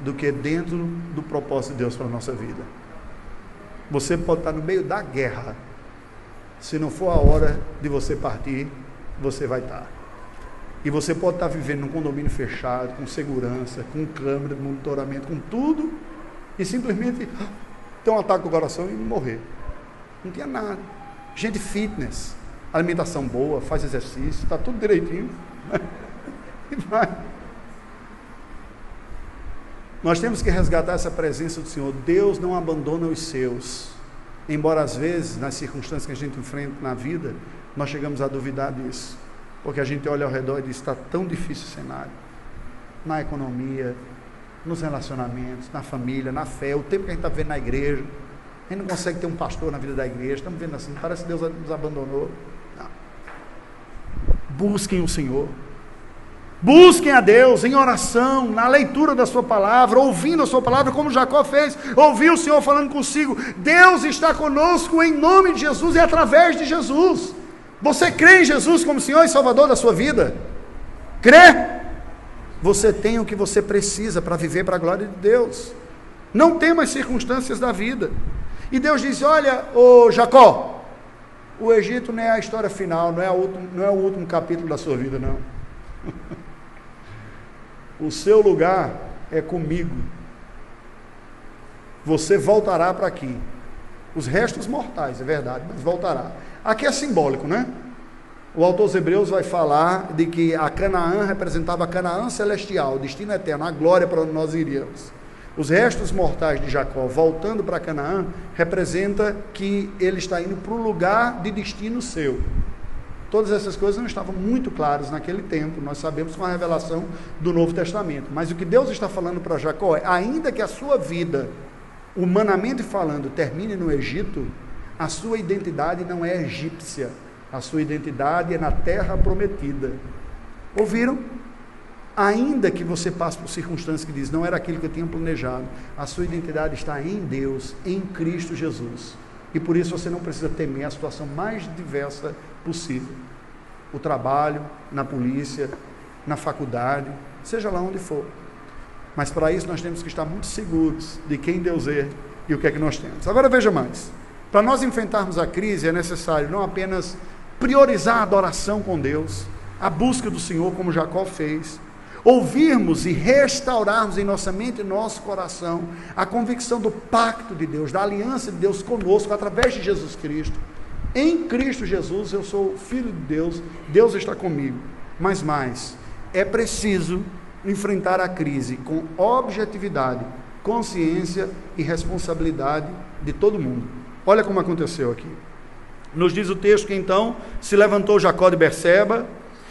do que dentro do propósito de Deus para a nossa vida. Você pode estar no meio da guerra, se não for a hora de você partir, você vai estar. E você pode estar vivendo num condomínio fechado, com segurança, com câmera de monitoramento, com tudo, e simplesmente ter um ataque do coração e morrer. Não tinha nada. Gente fitness, alimentação boa, faz exercício, está tudo direitinho. E vai. Nós temos que resgatar essa presença do Senhor. Deus não abandona os seus. Embora às vezes, nas circunstâncias que a gente enfrenta na vida, nós chegamos a duvidar disso. Porque a gente olha ao redor e diz: está tão difícil o cenário. Na economia, nos relacionamentos, na família, na fé, o tempo que a gente está vendo na igreja. A gente não consegue ter um pastor na vida da igreja. Estamos vendo assim, parece que Deus nos abandonou. Não. Busquem o Senhor. Busquem a Deus em oração, na leitura da sua palavra, ouvindo a sua palavra, como Jacó fez, ouviu o Senhor falando consigo. Deus está conosco em nome de Jesus e através de Jesus. Você crê em Jesus como Senhor e Salvador da sua vida? Crê? Você tem o que você precisa para viver para a glória de Deus. Não tema as circunstâncias da vida. E Deus diz: olha, ô Jacó, o Egito não é a história final, não é o último capítulo da sua vida, não. O seu lugar é comigo. Você voltará para aqui. Os restos mortais, é verdade, mas voltará. Aqui é simbólico, né? O autor aos Hebreus vai falar de que a Canaã representava a Canaã celestial, o destino eterno, a glória para onde nós iríamos. Os restos mortais de Jacó voltando para Canaã representa que ele está indo para o lugar de destino seu. Todas essas coisas não estavam muito claras naquele tempo, nós sabemos com a revelação do Novo Testamento. Mas o que Deus está falando para Jacó é, ainda que a sua vida, humanamente falando, termine no Egito, a sua identidade não é egípcia, a sua identidade é na terra prometida. Ouviram? Ainda que você passe por circunstâncias que diz, não era aquilo que eu tinha planejado, a sua identidade está em Deus, em Cristo Jesus. E por isso você não precisa temer a situação mais diversa possível. O trabalho, na polícia, na faculdade, seja lá onde for. Mas para isso nós temos que estar muito seguros de quem Deus é e o que é que nós temos. Agora veja mais, para nós enfrentarmos a crise é necessário não apenas priorizar a adoração com Deus, a busca do Senhor como Jacó fez, ouvirmos e restaurarmos em nossa mente e nosso coração a convicção do pacto de Deus, da aliança de Deus conosco através de Jesus Cristo. Em Cristo Jesus eu sou filho de Deus, Deus está comigo. Mas mais, é preciso enfrentar a crise com objetividade, consciência e responsabilidade de todo mundo. Olha como aconteceu aqui. Nos diz o texto que então se levantou Jacó de Berseba.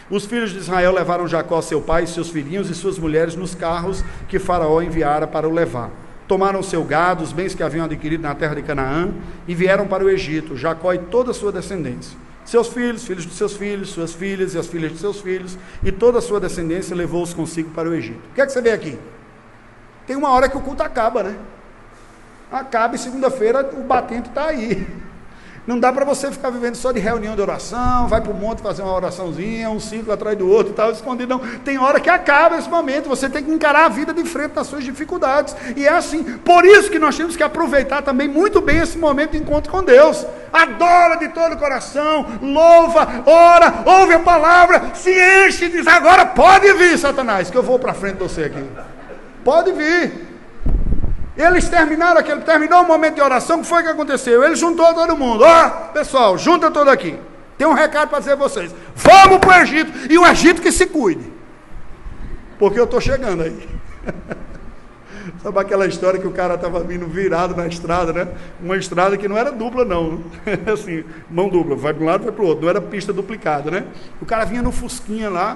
Os filhos de Israel levaram Jacó, seu pai, e seus filhinhos e suas mulheres nos carros que Faraó enviara para o levar. Tomaram seu gado, os bens que haviam adquirido na terra de Canaã, e vieram para o Egito, Jacó e toda a sua descendência. Seus filhos, filhos de seus filhos, suas filhas e as filhas de seus filhos, e toda a sua descendência levou-os consigo para o Egito. O que é que você vê aqui? Tem uma hora que o culto acaba, né? Acaba e segunda-feira o batente está aí. Não dá para você ficar vivendo só de reunião de oração, vai para o monte fazer uma oraçãozinha, um ciclo atrás do outro e tal, escondido. Não, tem hora que acaba esse momento, você tem que encarar a vida de frente nas suas dificuldades. E é assim, por isso que nós temos que aproveitar também muito bem esse momento de encontro com Deus. Adora de todo o coração, louva, ora, ouve a palavra, se enche e diz, agora pode vir, Satanás, que eu vou para frente de você aqui. Pode vir. Eles terminou o momento de oração, o que foi que aconteceu? Ele juntou todo mundo, pessoal, junta todo aqui, tem um recado para dizer a vocês, vamos para o Egito, e o Egito que se cuide, porque eu estou chegando aí. Sabe aquela história que o cara estava vindo virado na estrada, né? Uma estrada que não era dupla não, assim, mão dupla, vai para um lado, vai para o outro, não era pista duplicada, né? O cara vinha no fusquinha lá,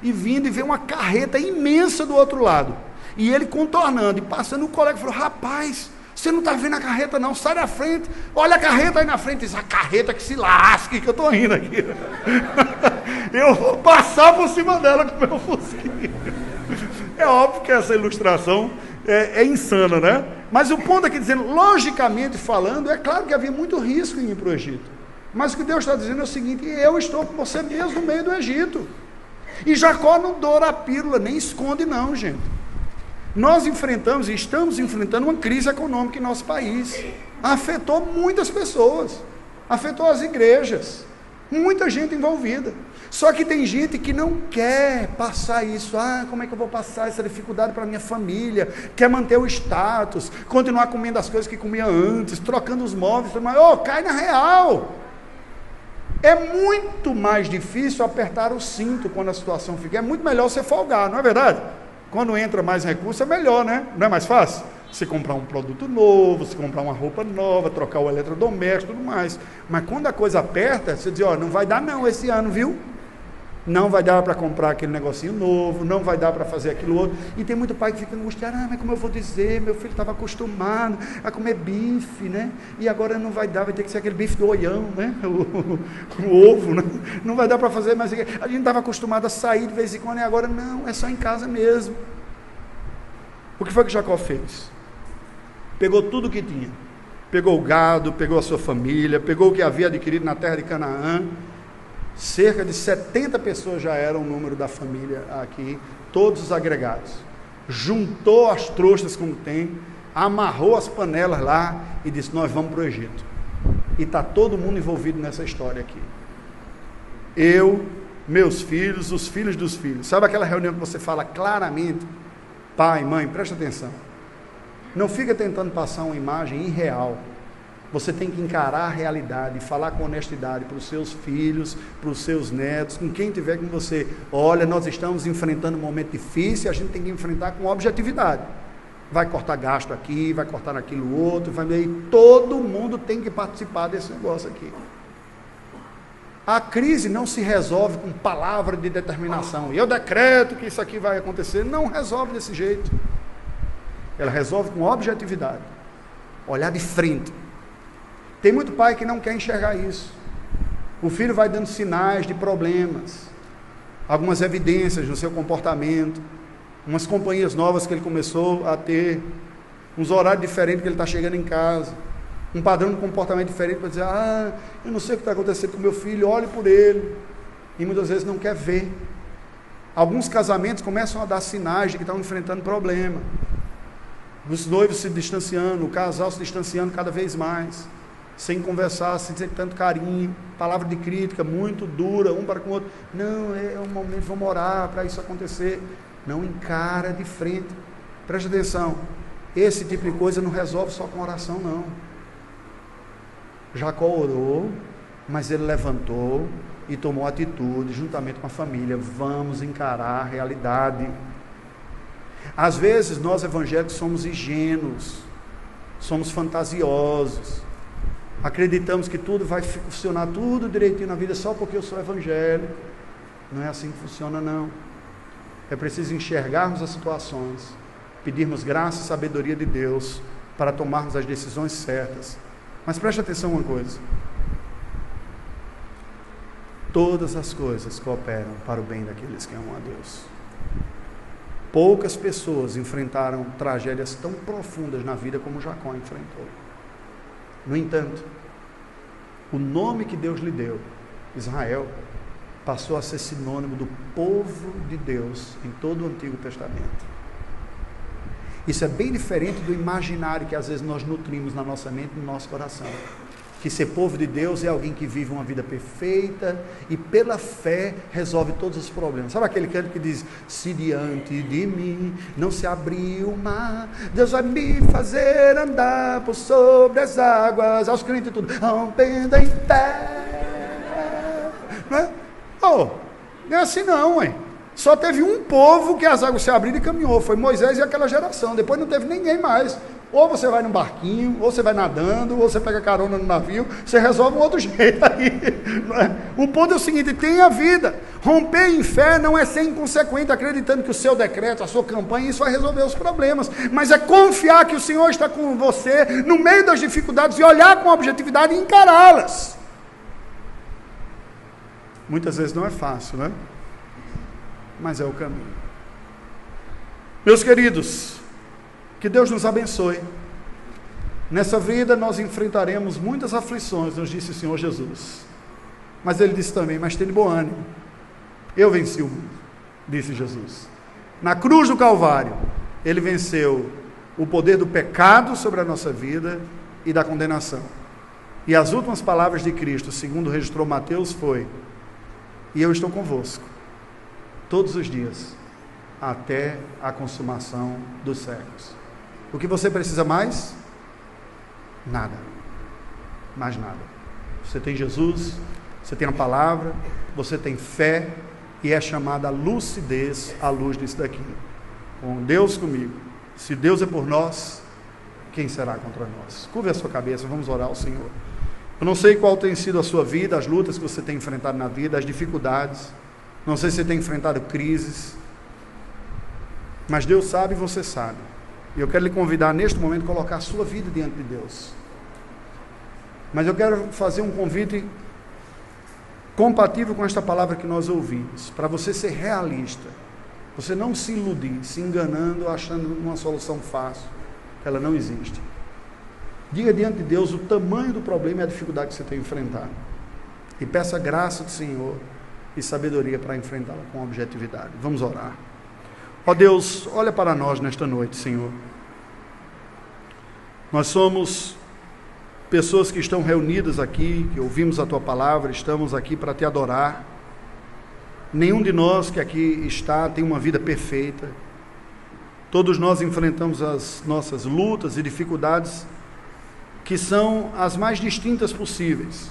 e vindo e veio uma carreta imensa do outro lado, e ele contornando e passando, o colega falou, rapaz, você não está vendo a carreta não, sai da frente, olha a carreta aí na frente, diz, a carreta que se lasque, que eu estou rindo aqui, eu vou passar por cima dela com o meu fusquinho. É óbvio que essa ilustração é insana, né? Mas o ponto aqui dizendo, logicamente falando, é claro que havia muito risco em ir para o Egito, mas o que Deus está dizendo é o seguinte, eu estou com você mesmo no meio do Egito, e Jacó não doura a pílula, nem esconde não, gente. Nós enfrentamos e estamos enfrentando uma crise econômica em nosso país. Afetou muitas pessoas, afetou as igrejas, muita gente envolvida. Só que tem gente que não quer passar isso. Como é que eu vou passar essa dificuldade para a minha família? Quer manter o status, continuar comendo as coisas que comia antes, trocando os móveis, mas cai na real. É muito mais difícil apertar o cinto quando a situação fica. É muito melhor você folgar, não é verdade? Quando entra mais recurso é melhor, né? Não é mais fácil? Você comprar um produto novo, você comprar uma roupa nova, trocar o eletrodoméstico e tudo mais. Mas quando a coisa aperta, você diz, não vai dar não esse ano, viu? Não vai dar para comprar aquele negocinho novo, não vai dar para fazer aquilo outro. E tem muito pai que fica angustiado, mas como eu vou dizer, meu filho estava acostumado a comer bife, né? E agora não vai dar, vai ter que ser aquele bife do olhão, né? O ovo, né? Não vai dar para fazer mais. A gente estava acostumado a sair de vez em quando e agora não, é só em casa mesmo. O que foi que Jacó fez? Pegou tudo o que tinha. Pegou o gado, pegou a sua família, pegou o que havia adquirido na terra de Canaã. Cerca de 70 pessoas já eram o número da família aqui, todos os agregados. Juntou as trouxas como tem, amarrou as panelas lá e disse, nós vamos para o Egito. E está todo mundo envolvido nessa história aqui. Eu, meus filhos, os filhos dos filhos. Sabe aquela reunião que você fala claramente? Pai, mãe, presta atenção. Não fica tentando passar uma imagem irreal. Você tem que encarar a realidade, falar com honestidade para os seus filhos, para os seus netos, com quem tiver com você. Olha, nós estamos enfrentando um momento difícil, a gente tem que enfrentar com objetividade. Vai cortar gasto aqui, vai cortar naquilo outro, todo mundo tem que participar desse negócio aqui. A crise não se resolve com palavra de determinação. Eu decreto que isso aqui vai acontecer. Não resolve desse jeito. Ela resolve com objetividade. Olhar de frente. Tem muito pai que não quer enxergar isso. O filho vai dando sinais de problemas, algumas evidências no seu comportamento, umas companhias novas que ele começou a ter, uns horários diferentes que ele está chegando em casa, um padrão de comportamento diferente para dizer, eu não sei o que está acontecendo com meu filho, olhe por ele, e muitas vezes não quer ver. Alguns casamentos começam a dar sinais de que estão enfrentando problema, os noivos se distanciando, o casal se distanciando cada vez mais, sem conversar, sem ter tanto carinho, palavra de crítica muito dura, um para com o outro. Não, é um momento, vamos orar para isso acontecer. Não encara de frente. Preste atenção, esse tipo de coisa não resolve só com oração, não. Jacó orou, mas ele levantou e tomou atitude juntamente com a família. Vamos encarar a realidade. Às vezes nós evangélicos somos ingênuos, somos fantasiosos, acreditamos que tudo vai funcionar tudo direitinho na vida só porque eu sou evangélico. Não é assim que funciona, não. É preciso enxergarmos as situações, pedirmos graça e sabedoria de Deus para tomarmos as decisões certas. Mas preste atenção uma coisa: todas as coisas cooperam para o bem daqueles que amam a Deus. Poucas pessoas enfrentaram tragédias tão profundas na vida como Jacó enfrentou. No entanto, o nome que Deus lhe deu, Israel, passou a ser sinônimo do povo de Deus em todo o Antigo Testamento. Isso é bem diferente do imaginário que às vezes nós nutrimos na nossa mente e no nosso coração. Que ser povo de Deus é alguém que vive uma vida perfeita e pela fé resolve todos os problemas. Sabe aquele canto que diz: se diante de mim não se abrir o mar, Deus vai me fazer andar por sobre as águas, aos crentes e tudo, rompendo em fé. Não é? Não é assim não, ué. Só teve um povo que as águas se abriram e caminhou, foi Moisés e aquela geração. Depois não teve ninguém mais. Ou você vai num barquinho, ou você vai nadando, ou você pega carona no navio, você resolve um outro jeito aí. O ponto é o seguinte: tenha vida. Romper em fé não é ser inconsequente, acreditando que o seu decreto, a sua campanha, isso vai resolver os problemas, mas é confiar que o Senhor está com você no meio das dificuldades e olhar com objetividade e encará-las. Muitas vezes não é fácil, né? Mas é o caminho. Meus queridos, que Deus nos abençoe. Nessa vida nós enfrentaremos muitas aflições, nos disse o Senhor Jesus. Mas Ele disse também: mas tenha bom ânimo, eu venci o mundo, disse Jesus. Na cruz do Calvário, Ele venceu o poder do pecado sobre a nossa vida e da condenação. E as últimas palavras de Cristo, segundo registrou Mateus, foi: e eu estou convosco todos os dias, até a consumação dos séculos. O que você precisa mais? Nada. Mais nada. Você tem Jesus, você tem a palavra, você tem fé, e é chamada a lucidez à luz disso daqui. Com Deus comigo, se Deus é por nós, quem será contra nós? Curve a sua cabeça, vamos orar ao Senhor. Eu não sei qual tem sido a sua vida, as lutas que você tem enfrentado na vida, as dificuldades. Não sei se você tem enfrentado crises, mas Deus sabe e você sabe. E eu quero lhe convidar neste momento a colocar a sua vida diante de Deus. Mas eu quero fazer um convite compatível com esta palavra que nós ouvimos, para você ser realista, você não se iludir, se enganando, achando uma solução fácil. Ela não existe. Diga diante de Deus o tamanho do problema e a dificuldade que você tem enfrentado, e peça a graça do Senhor e sabedoria para enfrentá-la com objetividade. Vamos orar. Ó Deus, olha para nós nesta noite, Senhor. Nós somos pessoas que estão reunidas aqui, que ouvimos a Tua palavra, estamos aqui para Te adorar. Nenhum de nós que aqui está tem uma vida perfeita. Todos nós enfrentamos as nossas lutas e dificuldades, que são as mais distintas possíveis.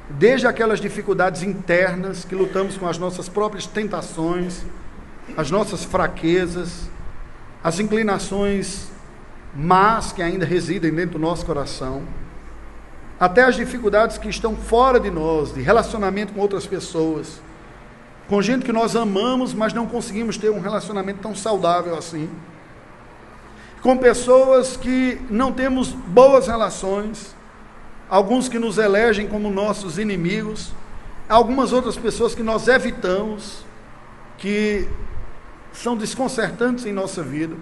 Desde aquelas dificuldades internas, que lutamos com as nossas próprias tentações, as nossas fraquezas, as inclinações más que ainda residem dentro do nosso coração, até as dificuldades que estão fora de nós, de relacionamento com outras pessoas, com gente que nós amamos, mas não conseguimos ter um relacionamento tão saudável assim, com pessoas que não temos boas relações, alguns que nos elegem como nossos inimigos, algumas outras pessoas que nós evitamos, que são desconcertantes em nossa vida,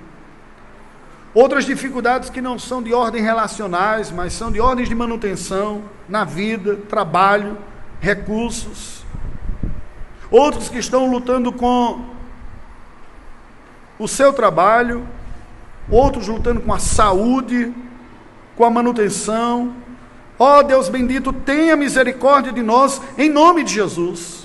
outras dificuldades que não são de ordem relacionais, mas são de ordens de manutenção na vida, trabalho, recursos, outros que estão lutando com o seu trabalho, outros lutando com a saúde, com a manutenção. Ó Deus bendito, tenha misericórdia de nós, em nome de Jesus.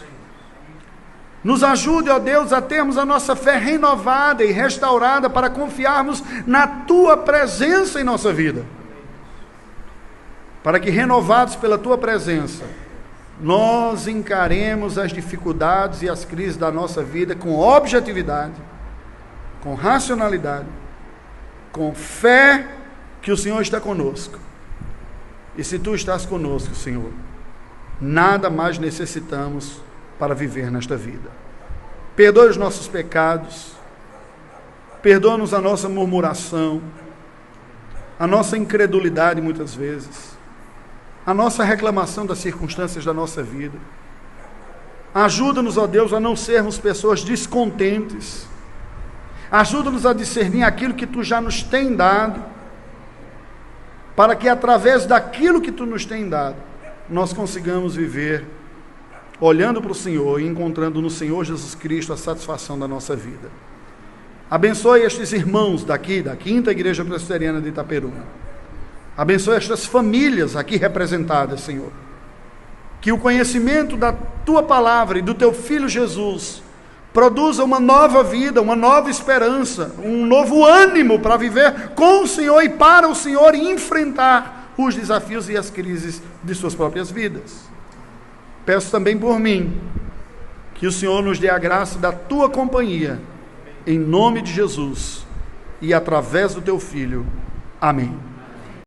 Nos ajude, ó Deus, a termos a nossa fé renovada e restaurada para confiarmos na Tua presença em nossa vida. Para que, renovados pela Tua presença, nós encaremos as dificuldades e as crises da nossa vida com objetividade, com racionalidade, com fé que o Senhor está conosco. E se Tu estás conosco, Senhor, nada mais necessitamos para viver nesta vida. Perdoe os nossos pecados, perdoa-nos a nossa murmuração, a nossa incredulidade muitas vezes, a nossa reclamação das circunstâncias da nossa vida. Ajuda-nos, ó Deus, a não sermos pessoas descontentes. Ajuda-nos a discernir aquilo que Tu já nos tem dado, para que através daquilo que Tu nos tem dado, nós consigamos viver olhando para o Senhor e encontrando no Senhor Jesus Cristo a satisfação da nossa vida. Abençoe estes irmãos daqui, da Quinta Igreja Presbiteriana de Itaperuna. Abençoe estas famílias aqui representadas, Senhor. Que o conhecimento da Tua palavra e do Teu Filho Jesus produza uma nova vida, uma nova esperança, um novo ânimo para viver com o Senhor e para o Senhor e enfrentar os desafios e as crises de suas próprias vidas. Peço também por mim, que o Senhor nos dê a graça da Tua companhia, em nome de Jesus e através do Teu Filho. Amém.